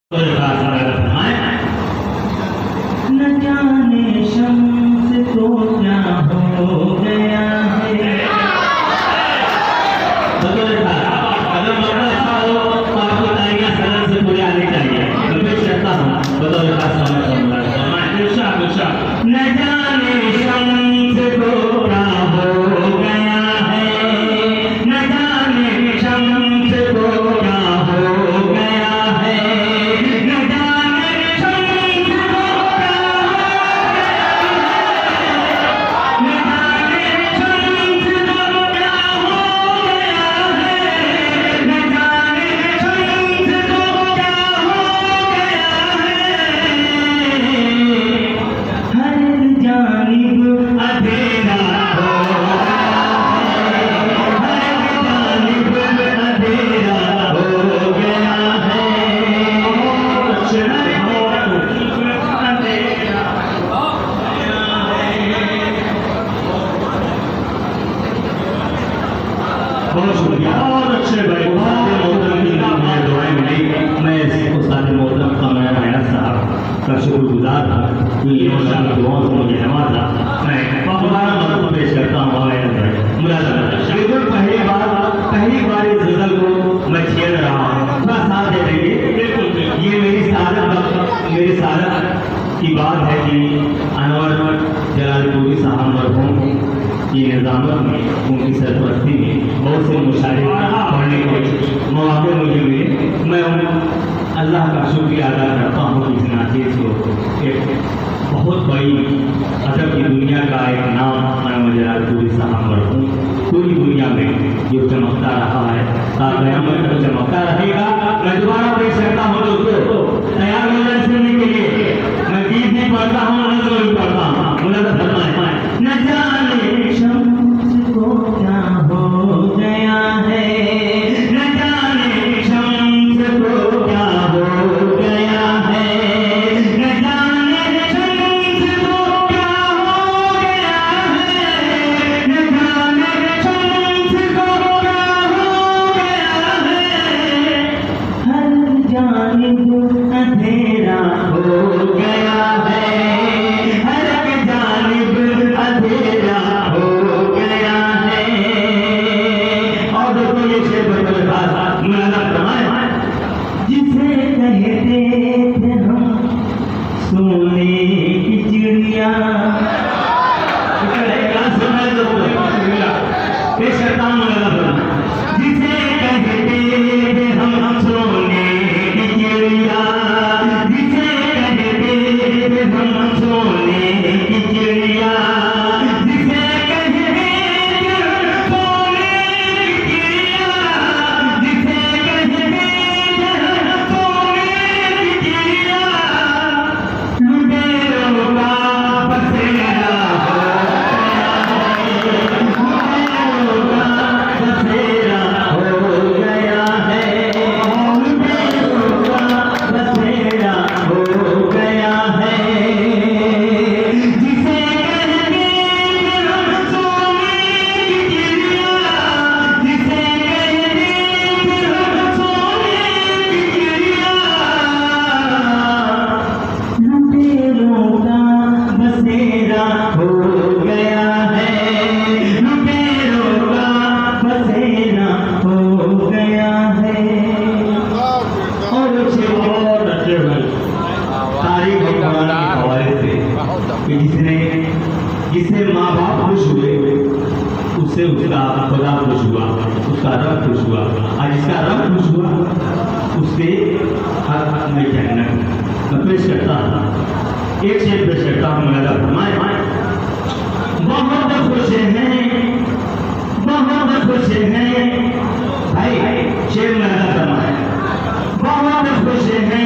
न जाने शम्स को क्या हो गया है। आपको तालियां सदन से पूरी आनी चाहिए। मैं पेश करता हूँ बदौलत न जाने शम्स को क्या हो गया है, न जाने शम्स को क्या हो गया है, न जाने शम्स को क्या हो गया है, न जाने शम्स को क्या हो गया है, न जाने शम्स को क्या हो गया है। हर जानिब अंधेरा हो गया है, बहुत शुक्रिया। बहुत अच्छे भाई, दुआएं मिली। मैं उस्ताद मोहतरम का मैं रायना साहब का शुक्रगुजार था कि इन्होंने दुआओं से मुझे नवाजा। मैं दोबारा मरतबा पेश करता हूँ बिल्कुल पहली बार इस गजल को मैं छेड़ रहा हूँ, थोड़ा साथ दे देंगे। बिल्कुल ये मेरी सादत की बात है कि अनवर जलालपुरी साहब मरहूम की निज़ामत में, उनकी सरपरस्ती में बहुत से मुशायरे पढ़ने के मौके मुझे मिले। मैं अल्लाह का शुक्रिया अदा करता हूँ कि इस नाचीज़ को एक बहुत बड़ी अदब की दुनिया का एक नाम अनवर जलालपुरी साहब मरहूम पूरी दुनिया में जो चमकता रहा है, क़यामत तक चमकता रहेगा। मैं दोबारा पेश करता हूँ दोस्तों, तैयार हो जाए सुनने के लिए। मैं गीत भी पढ़ता हूँ, नज़्म भी पढ़ता हूँ। मुलाज़ा फरमाएं। न जाने शम्स को क्या हो गया है, न जाने शम्स को क्या हो गया है, न जाने शम्स को क्या हो गया है, न जाने शम्स को क्या हो गया है। हर जानिब अंधेरा हो गया है, हर जानिब अंधेरा हो गया है। और देखो ये शेर बदल भाषा मुलाज़ा फरमाएं। जिसे कहते थे हम सोने की चिड़िया, पेश करता हूँ मुलाज़ा फरमाएं। जिसे कहते थे हम सोने की चिड़िया, जिसे कहते थे हम सोने की चिड़िया, जिसे कहते थे हम सोने की चिड़िया, जिसे कहते थे हम सोने की चिड़िया, लुटेरों का बसेरा हो गया है, लुटेरों का बसेरा हो गया है, जिसे कहते हम सोने की चिड़िया, जिसे कहते हम सोने की चिड़िया, लुटेरों का बसेरा हो गया है, लुटेरों का बसेरा हो गया है। और अच्छे भाई तारीख और कुरान के हवाले से कि जिससे माँ बाप खुश हुए उससे उसका खुदा खुश हुआ, उसका रब खुश हुआ, और जिसका रब खुश हुआ उससे हक में जन्नत। मैं पेश करता हूँ, एक शेर पेश करता हूँ। मुलाज़ा फरमाएं। बहुत खुश हैं, बहुत खुश हैं भाई, शेर मुलाज़ा फरमाएं। बहुत खुश हैं,